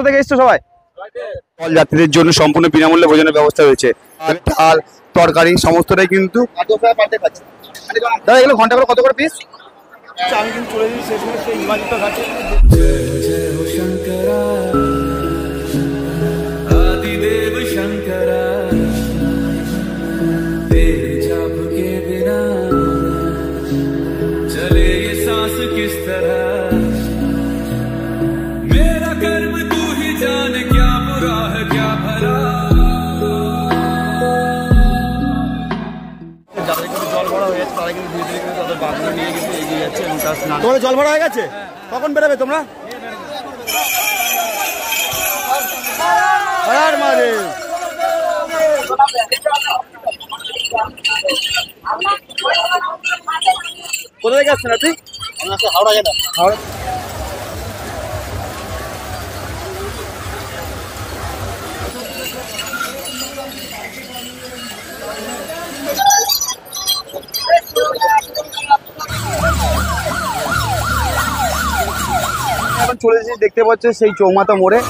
থেকে এসছো সবাই? জল যাত্রীদের জন্য সম্পূর্ণ বিনামূল্যে ভোজনের ব্যবস্থা রয়েছে। ডাল তরকারি সমস্তটাই কিন্তু দাদা। এগুলো ঘন্টা করে কত করে পিস? আমি কিন্তু চলে যাচ্ছি শেষ করে সেই হিমাচিত ঘাটে। তোমাদের জল ভরা হয়ে গেছে? কখন বেরোবে তোমরা? কোথা থেকে আসছেন আপনি? হাওড়া জেলা। হাওড়া এখন চলে এসেছি, দেখতে পাচ্ছ সেই চৌমাথা মোড়ে।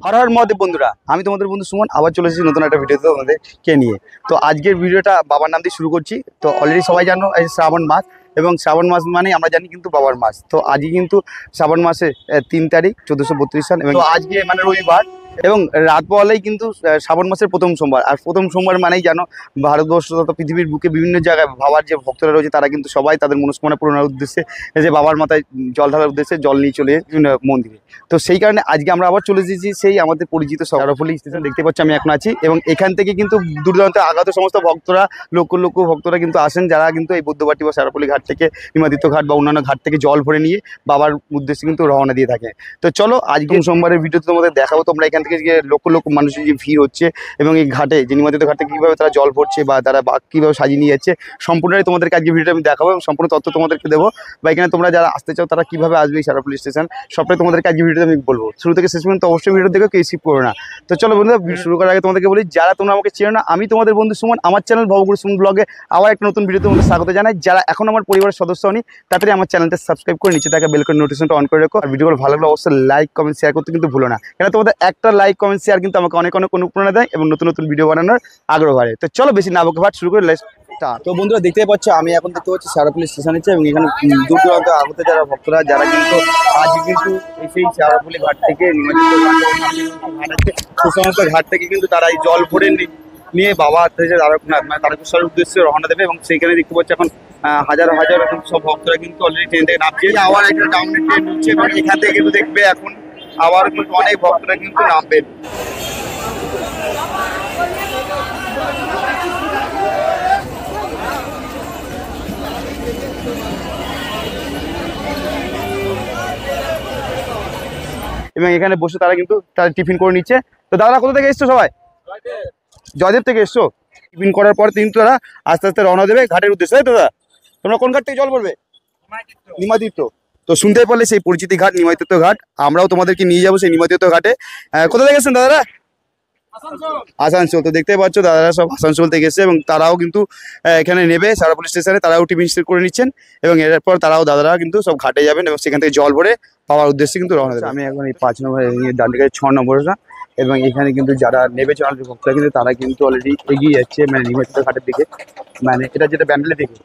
হর হর মহাদেব বন্ধুরা, আমি তোমাদের বন্ধু সুমন আবার চলে এসেছি নতুন একটা ভিডিওতে তোমাদেরকে নিয়ে। তো আজকের ভিডিওটা বাবার নাম দিয়ে শুরু করছি। তো অলরেডি সবাই জানো এই শ্রাবণ মাস, এবং শ্রাবণ মাস মানে আমরা জানি কিন্তু বাবার মাস। তো আজকে কিন্তু শ্রাবণ মাসে 3 তারিখ 1432 সাল, এবং আজকে মানে রবিবার, এবং রাত পোহালেই কিন্তু শ্রাবণ মাসের প্রথম সোমবার। আর প্রথম সোমবার মানেই জানো ভারতবর্ষ তথা পৃথিবীর বুকে বিভিন্ন জায়গায় বাবার যে ভক্তরা রয়েছে তারা কিন্তু সবাই তাদের মনস্কামনা পূরণের উদ্দেশ্যে যে বাবার মাথায় জল ঢালার উদ্দেশ্যে জল নিয়ে চলে যায় বিভিন্ন মন্দিরে। তো সেই কারণে আজকে আমরা আবার চলে এসেছি সেই আমাদের পরিচিত শেওড়াফুলি স্টেশন। দেখতে পাচ্ছি আমি এখন আছি, এবং এখান থেকে কিন্তু দূর দূরান্তে আগত সমস্ত ভক্তরা লক্ষ লক্ষ ভক্তরা কিন্তু আসেন, যারা কিন্তু এই বুদ্ধবাটি বা শেওড়াফুলি ঘাট থেকে হিমাদিত্য ঘাট বা অন্যান্য ঘাট থেকে জল ভরে নিয়ে বাবার উদ্দেশ্যে কিন্তু রওনা দিয়ে থাকে। তো চলো আজকে সোমবারের ভিডিওতে তোমাদের দেখাবো তোমরা এখান থেকে যে লক্ষ লক্ষ মানুষের যে ভিড় হচ্ছে, এবং এই ঘাটে যে হিমাদিত্য ঘাটে কীভাবে তারা জল ভরছে বা তারা কীভাবে সাজিয়ে নিয়ে যাচ্ছে, সম্পূর্ণটাই তোমাদেরকে আজকে ভিডিওটা আমি দেখাবো এবং সম্পূর্ণ তথ্য তোমাদেরকে দেবো। বা এখানে তোমরা যারা আসতে চাও তারা কীভাবে আসবে এই শেওড়াফুলি স্টেশন, সবটাই তোমাদেরকে আজকে ভিডিওতে আমি বলবো। শুরু থেকে শেষ পর্যন্ত অবশ্যই ভিডিও দেখো, কেউ স্কিপ করো না। তো চলো বন্ধুরা, ভিডিও শুরু করার আগে তোমাদেরকে বলি, যারা তোমরা আমাকে চেনো না, আমি তোমাদের বন্ধু সুমন, আমার চ্যানেল ভবগুরু সুমন ব্লগে আবার একটা নতুন ভিডিওতে তোমাদের স্বাগত জানাই। যারা এখন আমার পরিবারের সদস্য হনি তাড়াতাড়ি আমার চ্যানেলটা সাবস্ক্রাইব করে নিচে থাকা বেল করে নোটিফিকেশনটা অন করে রাখো। আর ভিডিওগুলো ভালো লাগলে অবশ্যই লাইক কমেন্ট শেয়ার করতে কিন্তু ভুলো না, কেন তোমাদের একটা লাইক কমেন্ট শেয়ার কিন্তু আমাকে অনেক অনেক অনুপ্রেরণা দেয় এবং নতুন নতুন ভিডিও বানানোর আগ্রহ বাড়ে। তো চলো বেশি না বকে ভাট শুরু করে তো বন্ধুরা দেখতে পাচ্ছ আমি এখন দেখতে পাচ্ছি শেওড়াফুলি স্টেশন আছে, এবং এখানে দূর দূরান্ত আগত যারা ভক্তরা যারা কিন্তু আজকে কিন্তু সেই শেওড়াফুলি ঘাট থেকে নিমজ্জিত ঘাট আছে সে সমস্ত ঘাট থেকে কিন্তু তারা এই জল ভরে নিয়ে বাবা দ্বারকনাথ মানে তারকেশ্বরের উদ্দেশ্যে রওনা দেবে। এবং সেইখানে দেখতে পাচ্ছি এখন হাজার হাজার সব ভক্তরা কিন্তু অলরেডি ট্রেন থেকে নামছে। আবার একটা ডাউনের ট্রেন হচ্ছে, এবং এখান থেকে কিন্তু দেখবে এখন আবার কিন্তু অনেক ভক্তরা কিন্তু নামবেন। এবং এখানে বসে তারা কিন্তু তারা টিফিন করে নিচ্ছে। তো দাদা কোথা থেকে এসছো সবাই? জয়দেব থেকে এসছো। টিফিন করার পর কিন্তু তারা আস্তে আস্তে রওনা দেবে ঘাটের উদ্দেশ্যে। তাই দাদা তোমরা কোন ঘাট থেকে জল ভরবে? নিমাদিত্য। তো শুনতেই পারলে সেই পরিচিতি ঘাট নিমাদিত্য ঘাট, আমরাও তোমাদেরকে নিয়ে যাবো সেই নিমাদিত্য ঘাটে। কোথা থেকে এসছেন দাদারা? আসানসোল। তো দেখতেই পাচ্ছ দাদারা সব আসানসোল থেকে এসছে, এবং তারাও কিন্তু এখানে নেবে শেওড়াফুলি স্টেশনে, তারাও টিফিন করে নিচ্ছেন, এবং এরপর তারাও দাদারা কিন্তু সব ঘাটে যাবেন এবং সেখান থেকে জল ভরে পাওয়ার উদ্দেশ্যে কিন্তু রওনা দেবে। আমি এখন এই 5 নম্বর ডান দিকে 6 নম্বরটা, এবং এখানে কিন্তু যারা নেবে চলার ভক্তরা কিন্তু তারা কিন্তু অলরেডি এগিয়ে যাচ্ছে মানে নিমাদিত্য ঘাটের দিকে। মানে এটা যেটা ব্যান্ডেলের দিকে,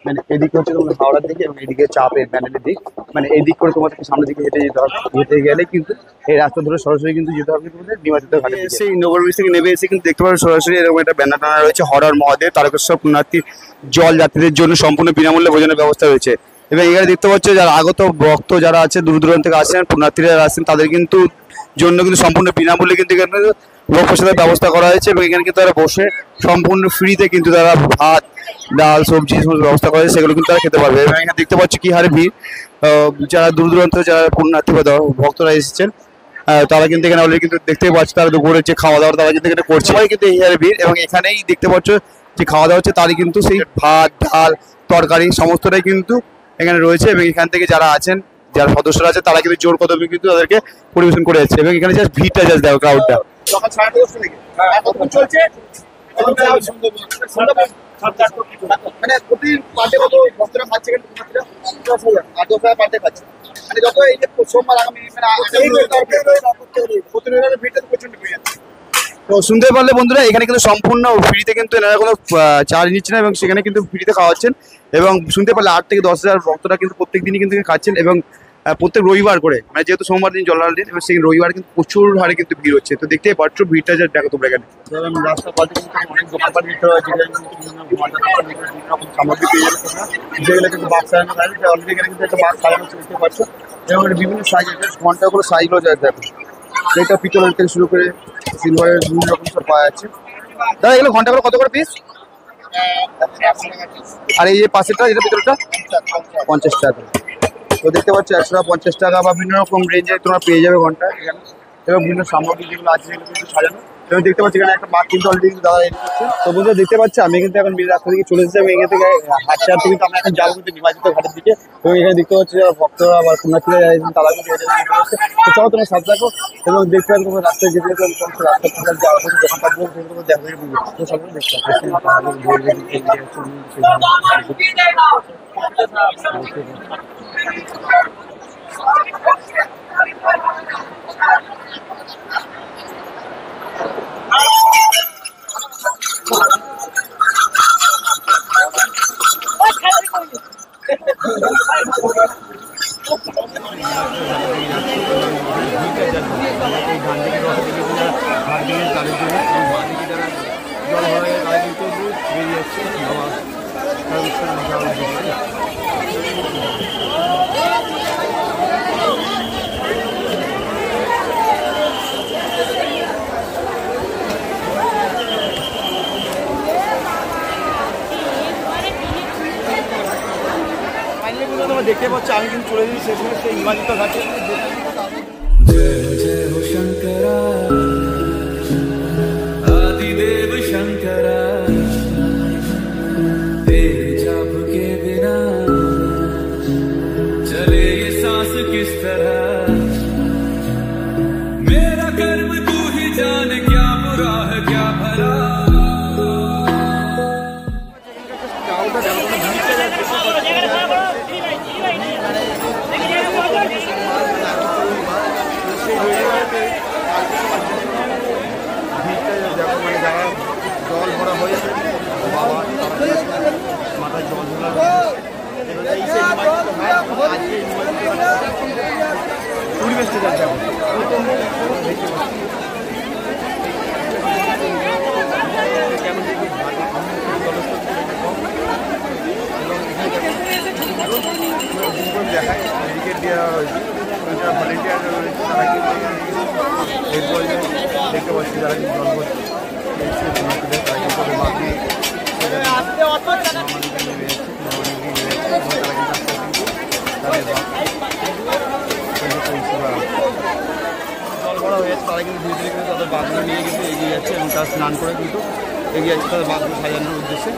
মানে এদিকে হচ্ছে তোমার হাওড়ার দিকে, এবং এইদিকে চাপের ব্যান্ডেলের দিক, মানে এই দিক করে তোমাদেরকে সামনের দিকে হেঁটে যেতে হবে। হেঁটে গেলে কিন্তু এই রাস্তা ধরে সরাসরি কিন্তু যেতে হবে তোমাদের নিমাদিত্য ঘাটে। সেই নগরব্রিজ থেকে নেমে এসে কিন্তু দেখতে পাবে সরাসরি এরকম একটা ব্যানার টানা রয়েছে, হর হর মহাদেব তারকেশ্বর পুণ্যার্থী জল যাত্রীদের জন্য সম্পূর্ণ বিনামূল্যে ভোজনের ব্যবস্থা রয়েছে। এবং এখানে দেখতে পাচ্ছ যারা আগত ভক্ত যারা আছে দূর দূরান্ত থেকে আসেন, পুণ্যার্থীরা যারা আসেন তাদের কিন্তু জন্য কিন্তু সম্পূর্ণ বিনামূল্যে কিন্তু এখানে লোক প্রসাদের ব্যবস্থা করা হয়েছে। এবং এখানে কিন্তু তারা বসে সম্পূর্ণ ফ্রিতে কিন্তু তারা ভাত ডাল সবজি সমস্ত ব্যবস্থা করা হয়েছে, সেগুলো কিন্তু তারা খেতে পারবে। এবং এখানে দেখতে পাচ্ছ কি হারে ভিড়, যারা দূর দূরান্ত যারা পুণ্যার্থী বা ভক্তরা এসেছেন তারা কিন্তু এখানে অলরেডি কিন্তু দেখতেই পাচ্ছ তারা দুপুরের যে খাওয়া দাওয়া তারা কিন্তু এখানে করছে, সবাই কিন্তু এই হারে ভিড়। এবং এখানেই দেখতে পাচ্ছ যে খাওয়া দাওয়া হচ্ছে তারই কিন্তু সেই ভাত ডাল তরকারি সমস্তটাই কিন্তু এখানে রয়েছে। এবং এখান থেকে যারা আছেন যারা সদস্যরা আছে তারা কিন্তু জোর কদমে কিন্তু তাদেরকে পরিবেশন করে যাচ্ছে এবং এখানে জাস্ট ভিড়টা জাস্ট দেখো ক্রাউডটা সকাল 8:30 থেকে কতক্ষণ চলছে মানে প্রতি পার্টে কত ভক্তরা খাচ্ছে কিন্তু 10,000 পার্টে খাচ্ছে মানে যত এই যে সোমবার আগামী প্রতিদিনের ভিড়টা প্রচন্ড ভিড় আছে। তো শুনতে পারলে বন্ধুরা এখানে কিন্তু সম্পূর্ণ ফ্রিতে কিন্তু এনারা কোনো চার্জ নিচ্ছে না এবং সেখানে কিন্তু ফ্রিতে খাওয়াচ্ছেন এবং শুনতে পারলে 8 থেকে 10,000 ভক্তরা কিন্তু প্রত্যেক দিনই কিন্তু খাচ্ছেন এবং প্রত্যেক রবিবার করে মানে যেহেতু সোমবার দিন জল দিন এবং সেই রবিবার কিন্তু প্রচুর হারে কিন্তু ভিড় হচ্ছে। তো দেখতেই পাচ্ছ ভিড়টা যা দেখো তোমরা এখানে রাস্তার পাশে অনেক দোকানপাট দিতে হয় সামগ্রী পেয়ে যাবে যেগুলো কিন্তু বাক্স সাজানো থাকে অলরেডি এখানে কিন্তু একটা বাক্স সাজানো দেখতে পাচ্ছ এবং বিভিন্ন সাইজ ঘন্টাগুলো সাইজগুলো যায় দেখো সেটা পিতলের থেকে শুরু করে সিলভারের বিভিন্ন রকম সব পাওয়া যাচ্ছে। দাদা এগুলো ঘন্টাগুলো কত করে পিস? আর এই যে পাশেরটা যেটা পিতলটা 50 টাকা। তো দেখতে পাচ্ছ 150 টাকা বা বিভিন্ন রকম রেঞ্জে তোমরা পেয়ে যাবে ঘন্টা এখানে এবং বিভিন্ন সামগ্রী যেগুলো আছে সেগুলো কিন্তু সাজানো এবং দেখতে পাচ্ছি এখানে একটা মাঠ কিন্তু অলরেডি কিন্তু দাদা রেডি করছে। তো বন্ধুরা দেখতে পাচ্ছি আমি কিন্তু এখন মেন রাস্তা থেকে চলে এসেছি এবং এখান থেকে হাঁটতে হাঁটতে কিন্তু আমরা এখন যাবো কিন্তু নির্বাচিত ঘাটের দিকে এবং এখানে দেখতে পাচ্ছি ভক্তরা বা কন্যাশ্রীরা যাচ্ছেন তারা কিন্তু তো চলো তোমরা সাথে থাকো এবং দেখতে পাচ্ছি তোমরা রাস্তায় যেতে যেতে রাস্তার যাওয়ার পথে দোকানপাট সেগুলো দেখবে তো সবগুলো দেখতে দেখতে পাচ্ছ আমি কিন্তু চলে যাচ্ছি সেখানে সেই নির্বাচিত ঘাটে। জয় জয় হো শঙ্করা আদিদেব শঙ্করা तेरे जाप के बिना चले ये सांस किस तरह मेरा कर्म तू ही जान क्या बुरा है क्या भला। জল ভরা হয়েছে বাবা মাথায় জল ভরা পরিবেশটা যাচ্ছে দেখায় টিকিট দেওয়া হয়েছে ভলেন্টিয়ার রয়েছে তারা কিন্তু এরপর দেখতে পাচ্ছি যারা কিন্তু জল ভরছে জল ভরা হয়েছে তারা কিন্তু ধীরে ধীরে কিন্তু তাদের বাঘগুলো নিয়ে কিন্তু এগিয়ে যাচ্ছে এবং তারা স্নান করে কিন্তু এগিয়ে যাচ্ছে তাদের বাঘগুলো সাজানোর উদ্দেশ্যে।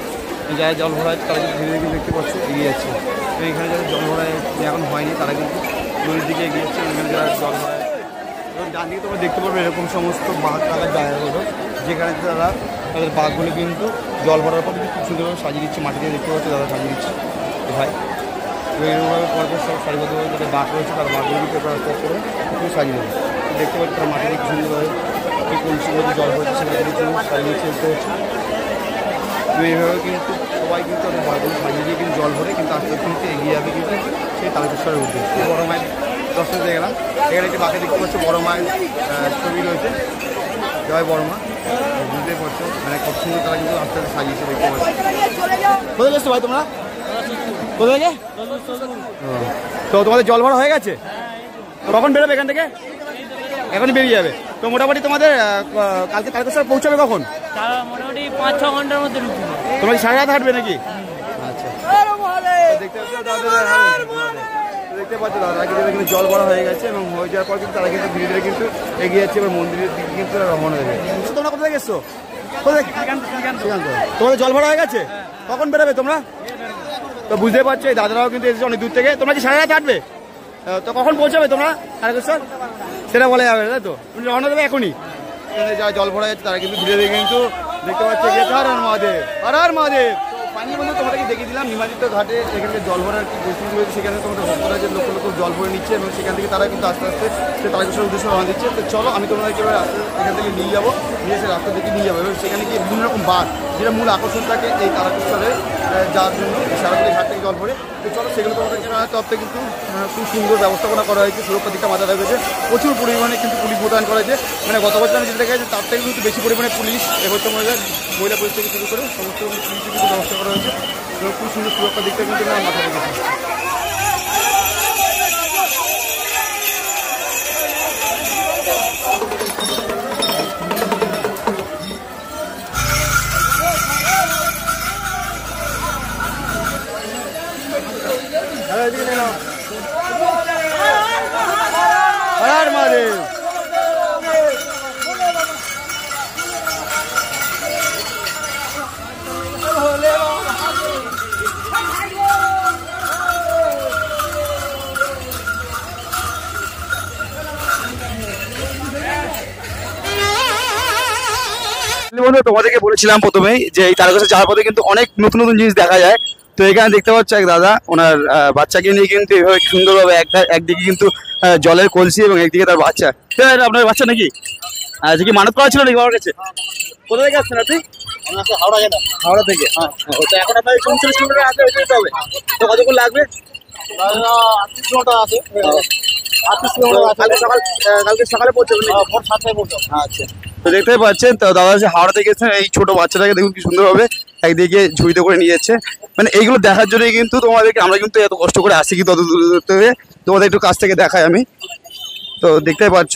যারা জল ভরা আছে তারা কিন্তু ধীরে ধীরে দেখতে পাচ্ছে এগিয়ে যাচ্ছে। তো এখানে যারা জল ভরা এখন হয়নি তারা কিন্তু নদীর দিকে এগিয়ে যাচ্ছে। এখানে যারা জল ভরা এবং ডান দিকে তোমরা দেখতে পারবে এরকম সমস্ত বাঘ থাকার জায়গাগুলো যেখানে তারা তাদের বাঘগুলো কিন্তু জল ভরার পর খুব সুন্দরভাবে সাজিয়ে দিচ্ছে মাটি দিয়ে দেখতে পাচ্ছে দাদা সাজিয়ে দিচ্ছে ভাই তো এরকমভাবে পরপর সব সারিবদ্ধভাবে যাদের বাঘ রয়েছে তার বাঘগুলো কিন্তু পেপার করে একটু সাজিয়ে দেবে দেখতে পাচ্ছি তার মাটি দিয়ে সুন্দরভাবে এই কলসির মধ্যে জল ভরছে সেটা কিন্তু সাজিয়ে চলতে হচ্ছে। তো এইভাবে কিন্তু সবাই কিন্তু তাদের বাঘগুলো সাজিয়ে দিয়ে কিন্তু জল ভরে কিন্তু আস্তে আস্তে এগিয়ে যাবে কিন্তু সেই তারকেশ্বরের উদ্দেশ্যে। বড় মায়ের দর্শন দিয়ে গেলাম এখানে একটি বাঘে দেখতে পাচ্ছি বড় মায়ের ছবি রয়েছে জয় বড় মা বুঝতে পারছো মানে খুব সুন্দর তারা কিন্তু আস্তে আস্তে সাজিয়েছে দেখতে পাচ্ছি। কোথায় গেছো ভাই তোমরা কোথায় গে তো তোমাদের জল ভরা হয়ে গেছে কখন বেরোবে এখান থেকে? এখনই বেরিয়ে যাবে। তো মোটামুটি তোমাদের কালকে তারকেশ্বর পৌঁছাবে কখন? মোটামুটি 5-6 ঘন্টার মধ্যে ঢুকবে। তোমরা কি সারা রাত হাঁটবে নাকি? আচ্ছা দেখতে পাচ্ছ দাদা কিন্তু এখানে জল ভরা হয়ে গেছে এবং হয়ে যাওয়ার পর কিন্তু তারা কিন্তু ধীরে ধীরে কিন্তু এগিয়ে যাচ্ছে এবার মন্দিরের দিকে কিন্তু রওনা হয়ে যাবে। তোমরা কোথায় গেছো? কোথায় তোমাদের জল ভরা হয়ে গেছে কখন বেরোবে তোমরা? তো বুঝতে পারছো এই দাদারাও কিন্তু এসেছে অনেক দূর থেকে। তোমরা কি সারা রাত হাঁটবে? তো কখন পৌঁছাবে তোমরা তারকেশ্বর সেটা বলা যাবে তাই তো? তুমি রওনা দেবে এখনই? এখানে যা জল ভরা যাচ্ছে তারা কিন্তু ধীরে ধীরে কিন্তু দেখতে পাচ্ছে যে হর হর মহাদেব, হর হর মহাদেব। পানীয় বন্ধু তোমাদেরকে দেখিয়ে দিলাম নিমাদিত ঘাটে এখানে জল ভরার কি পরিস্থিতি রয়েছে, সেখানে তোমাদের ভক্তরা যে লক্ষ লক্ষ জল ভরে নিচ্ছে এবং সেখান থেকে তারা কিন্তু আস্তে আস্তে সে তারকেশ্বরের উদ্দেশ্যে রওনা দিচ্ছে। তো চলো আমি তোমাদেরকে এবার এখান থেকে নিয়ে যাবো, নিয়ে এসে রাস্তা থেকে নিয়ে যাবো এবং সেখানে গিয়ে বিভিন্ন রকম বাস যেটা মূল আকর্ষণ থাকে এই তারকেশ্বরে যাওয়ার জন্য সারাদিন ঘাট থেকে জল ভরে। তো চলো সেগুলো তোমাদেরকে তরফে কিন্তু খুব সুন্দর ব্যবস্থাপনা করা হয়েছে, সুরক্ষা দিকটা মাথায় রেখেছে, প্রচুর পরিমাণে কিন্তু পুলিশ মোতায়েন করা হয়েছে। মানে গত বছর আমি যেটা দেখা যাচ্ছে তার থেকে কিন্তু বেশি পরিমাণে পুলিশ এবছর মহিলা পুলিশ থেকে শুরু করে সমস্ত পুলিশের কিন্তু ব্যবস্থা করা হয়েছে এবং খুব সুন্দর সুরক্ষা দিকটা কিন্তু মাথায় রেখেছে। হর মহাদেব। তোমাদেরকে বলেছিলাম প্রথমেই যে এই তারকেশ্বর যাওয়ার পথে কিন্তু অনেক নতুন নতুন জিনিস দেখা যায়। তো এখানে দেখতে পাচ্ছ এক দাদা ওনার বাচ্চাকে নিয়ে কিন্তু এভাবে সুন্দরভাবে একদিকে কিন্তু জলের কলসি এবং একদিকে তার বাচ্চা। আপনার বাচ্চা নাকি আজকে কি মানত করা ছিল নাকি বাবার কাছে? কোথা থেকে আসছেন আপনি? হাওড়া থেকে। তো এখন আপনার 39 কিলোমিটার আসতে যেতে হবে, তো কতক্ষণ লাগবে? 38 কিলোমিটার আছে। কালকে সকালে পৌঁছাবেন? ভোর 7টায় পৌঁছাবো। আচ্ছা, তো দেখতেই পাচ্ছেন তো দাদা যে হাওড়া থেকে এসেছেন, এই ছোট বাচ্চাটাকে দেখুন কি সুন্দরভাবে একদিকে ঝুড়িতে করে নিয়ে যাচ্ছে। মানে এইগুলো দেখার জন্যই কিন্তু তোমাদেরকে আমরা কিন্তু এত কষ্ট করে আসি কিন্তু অত দূর থেকে, তোমাদের একটু কাছ থেকে দেখাই আমি। তো দেখতেই পাচ্ছ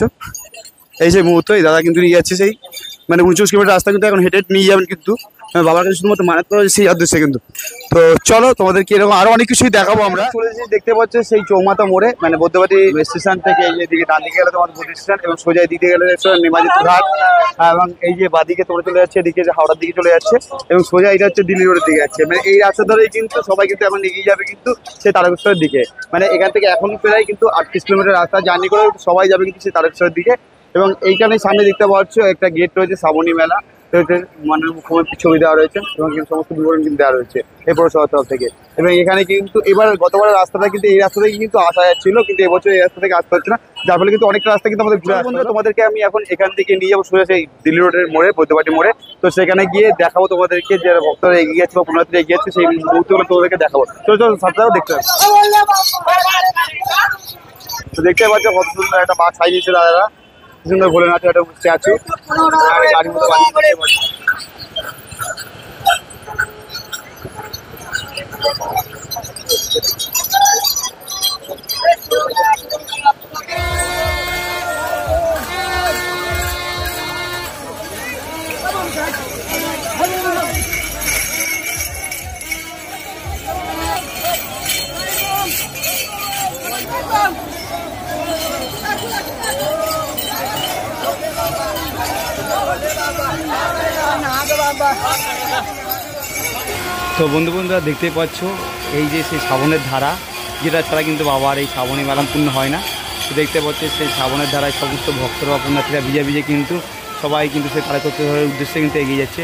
এই যে মুহূর্তে এই দাদা কিন্তু নিয়ে যাচ্ছে সেই মানে 39 কিলোমিটার রাস্তা কিন্তু এখন হেঁটে নিয়ে যাবেন কিন্তু বাবার কাছে শুধুমাত্র মানত করা সেই উদ্দেশ্যে কিন্তু। তো চলো তোমাদেরকে এরকম আরো অনেক কিছুই দেখাবো আমরা। চলে এসেছি দেখতে পাচ্ছ সেই চৌমাথা মোড়ে, মানে বৈদ্যবাটী স্টেশন থেকে এই দিকে ডান দিকে গেলে তোমাদের বৈদ্য স্টেশন এবং সোজা দিকে গেলে নিমাদিত ঘাট এবং এই যে বাদিকে তোমরা চলে যাচ্ছে এদিকে যে হাওড়ার দিকে চলে যাচ্ছে এবং সোজা এটা হচ্ছে দিল্লি রোডের দিকে যাচ্ছে। মানে এই রাস্তা ধরেই কিন্তু সবাই কিন্তু এখন এগিয়ে যাবে কিন্তু সেই তারকেশ্বরের দিকে। মানে এখান থেকে এখন প্রায় কিন্তু 38 কিলোমিটার রাস্তা জার্নি করে সবাই যাবে কিন্তু সেই তারকেশ্বরের দিকে। এবং এইখানে সামনে দেখতে পাচ্ছ একটা গেট রয়েছে শ্রাবণী মেলা, মানে মুখ্যমন্ত্রীর ছবি দেওয়া রয়েছে এবং সমস্ত বিবরণ কিন্তু দেওয়া রয়েছে এই পৌরসভার তরফ থেকে। এবং এখানে কিন্তু এবার গতবারের রাস্তাটা কিন্তু এই রাস্তা থেকে কিন্তু আসা যাচ্ছিল, কিন্তু এবছর এই রাস্তা থেকে আসতে হচ্ছে না, যার ফলে কিন্তু অনেকটা রাস্তা কিন্তু আমাদের ঘুরে আসতে হবে। তোমাদেরকে আমি এখন এখান থেকে নিয়ে যাবো সোজা সেই দিল্লি রোডের মোড়ে, বৈদ্যবাটী মোড়ে। তো সেখানে গিয়ে দেখাবো তোমাদেরকে যে ভক্তরা এগিয়ে যাচ্ছে বা পুনরাত্রি এগিয়ে যাচ্ছে সেই মুহূর্তগুলো তোমাদেরকে দেখাবো। চলো চলো সাথেও দেখতে হবে। তো দেখতে পাচ্ছ কত সুন্দর একটা বাস সাজিয়েছে দাদারা, সুন্দর ভোলেনাথের একটা স্ট্যাচু গাড়ির মতো বানিয়ে। তো বন্ধুরা দেখতে পাচ্ছ এই যে সেই শ্রাবণের ধারা, যেটা ছাড়া কিন্তু বাবার এই শ্রাবণী মেলা পূর্ণ হয় না। তো দেখতে পাচ্ছ সেই শ্রাবণের ধারায় সমস্ত ভক্তরা বা পুণ্যার্থীরা ভিজে ভিজে কিন্তু সবাই কিন্তু সেই তারকেশ্বরের উদ্দেশ্যে কিন্তু এগিয়ে যাচ্ছে।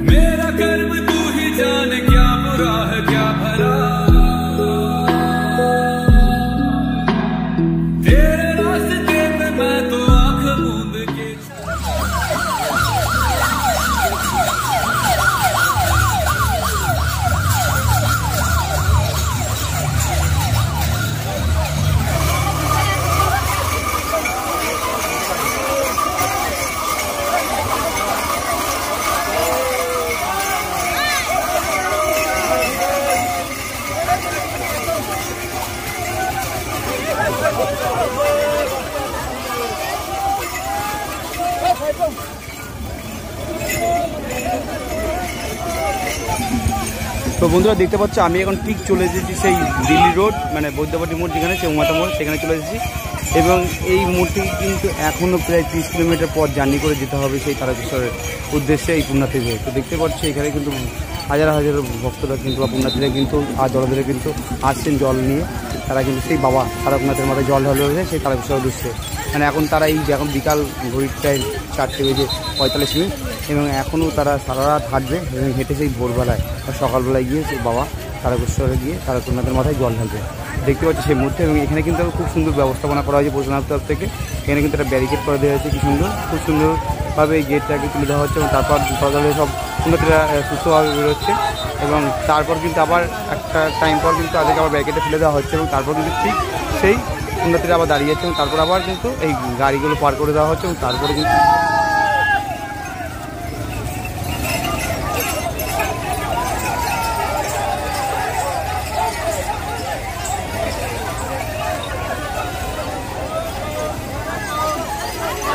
मेरा कर्म तू ही जान, क्या बुरा है क्या তো বন্ধুরা দেখতে পাচ্ছ আমি এখন ঠিক চলে এসেছি সেই দিল্লি রোড মানে বৈদ্যবাটি মোড় যেখানে চৌমাথা মোড় সেখানে চলে এসেছি এবং এই মোড়টি কিন্তু এখনও প্রায় 30 কিলোমিটার পথ জার্নি করে যেতে হবে সেই তারকেশ্বরের উদ্দেশ্যে এই পুণ্যার্থীদের। তো দেখতে পাচ্ছি এখানে কিন্তু হাজার হাজার ভক্তরা কিন্তু বা পুণ্যার্থীরা কিন্তু আর জলধরে কিন্তু আসছেন জল নিয়ে। তারা কিন্তু সেই বাবা তারকনাথের মাথায় জল ঢালবে সেই তারকেশ্বরের উদ্দেশ্যে। মানে এখন তারা এই এখন বিকাল ঘড়ির টাইম 4:45 এবং এখনও তারা সারা রাত হাঁটবে এবং হেঁটে সেই ভোরবেলায় বা সকালবেলায় গিয়ে সেই বাবা তারকেশ্বরে গিয়ে তারকনাথের মাথায় জল ঢালবে। দেখতে পাচ্ছি সেই মুহূর্তে এবং এখানে কিন্তু খুব সুন্দর ব্যবস্থাপনা করা হয়েছে প্রশাসনের তরফ থেকে। এখানে কিন্তু একটা ব্যারিকেড করে দেওয়া হয়েছে খুব সুন্দরভাবে এই গেটটাকে তুলে দেওয়া হচ্ছে এবং তারপর সকালে সব উন্নতিরা সুস্থভাবে বেরোচ্ছে এবং তারপর কিন্তু আবার একটা টাইম পর কিন্তু তাদেরকে আবার ব্যারিকেডে ফেলে দেওয়া হচ্ছে এবং তারপর কিন্তু ঠিক সেই উন্নতিরা আবার দাঁড়িয়ে যাচ্ছে এবং তারপর আবার কিন্তু এই গাড়িগুলো পার করে দেওয়া হচ্ছে এবং তারপরে কিন্তু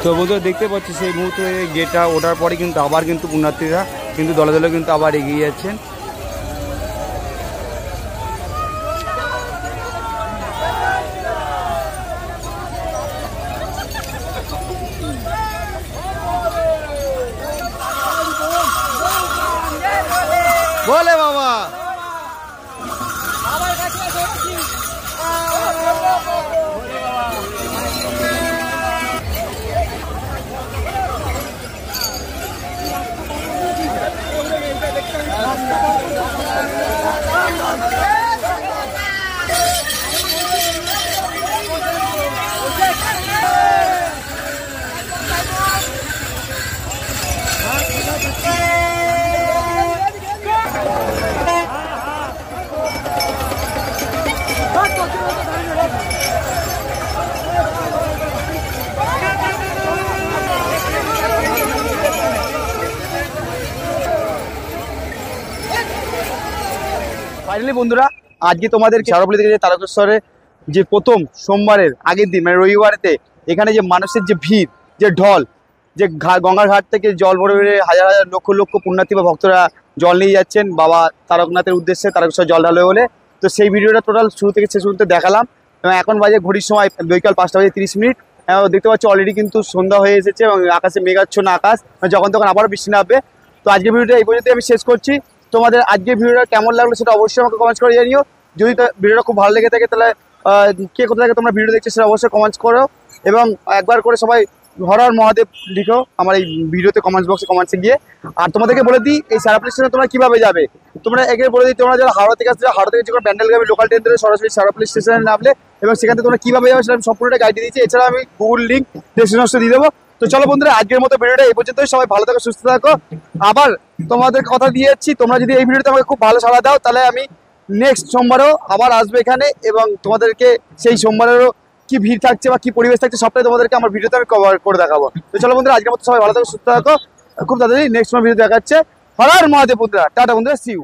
তো বন্ধুরা দেখতে পাচ্ছি সেই মুহূর্তে গেটটা ওঠার পরে কিন্তু আবার কিন্তু পুণ্যার্থীরা কিন্তু দলে দলে কিন্তু আবার এগিয়ে যাচ্ছেন। বলে বাবা ফাইনালি বন্ধুরা আজকে তোমাদের চারপলি থেকে যে তারকেশ্বরে যে প্রথম সোমবারের আগের দিন মানে রবিবারেতে এখানে যে মানুষের যে ভিড় যে ঢল যে গঙ্গার ঘাট থেকে জল ভরে ভরে হাজার হাজার লক্ষ লক্ষ পুণ্যার্থী বা ভক্তরা জল নিয়ে যাচ্ছেন বাবা তারকনাথের উদ্দেশ্যে তারকেশ্বর জল ঢালবে বলে। তো সেই ভিডিওটা টোটাল শুরু থেকে শেষ পর্যন্ত দেখালাম এবং এখন বাজে ঘড়ির সময় বিকাল 5:30 দেখতে পাচ্ছি অলরেডি কিন্তু সন্ধ্যা হয়ে এসেছে এবং আকাশে মেঘাচ্ছন্ন আকাশ, যখন তখন আবারও বৃষ্টি নামবে। তো আজকের ভিডিওটা এই পর্যন্ত আমি শেষ করছি। তোমাদের আজকের ভিডিওটা কেমন লাগলো সেটা অবশ্যই আমাকে কমেন্টস করে জানিও। যদি ভিডিওটা খুব ভালো লেগে থাকে তাহলে কে কোথা থেকে তোমরা ভিডিও দেখছো সেটা অবশ্যই কমেন্টস করো এবং একবার করে সবাই হর হর মহাদেব লিখো আমার এই ভিডিওতে কমেন্টস বক্সে কমেন্টসে গিয়ে। আর তোমাদেরকে বলে দিই এই সারাপলি স্টেশনে তোমরা কীভাবে যাবে, তোমরা একে বলে দিই তোমরা যারা হাওড়া থেকে আসছে হাওড়া থেকে যে কোনো প্যান্ডেল যাবে লোকাল ট্রেন ধরে সরাসরি সারাপলি স্টেশনে নামলে এবং সেখান থেকে তোমরা কীভাবে যাবে সেটা আমি সম্পূর্ণটা গাইড দিয়েছি। এছাড়া আমি গুগল লিঙ্ক ডেসক্রিপশনে দিয়ে দেবো। তো চলো বন্ধুরা আজকের মতো ভিডিওটা এই পর্যন্তই। সবাই ভালো থাকো সুস্থ থাকো। আবার তোমাদের কথা দিয়ে যাচ্ছি তোমরা যদি এই ভিডিওতে আমাকে খুব ভালো সাড়া দাও তাহলে আমি নেক্সট সোমবারও আবার আসবো এখানে এবং তোমাদেরকে সেই সোমবারেরও কি ভিড় থাকছে বা কি পরিবেশ থাকছে সবটাই তোমাদেরকে আমার ভিডিওতে আমি কভার করে দেখাবো। তো চলো বন্ধুরা আজকের মতো সবাই ভালো থাকো সুস্থ থাকো। খুব তাড়াতাড়ি নেক্সট ভিডিও দেখাচ্ছে। হর হর মহাদেব বন্ধুরা, টাটা বন্ধুরা, সি ইউ।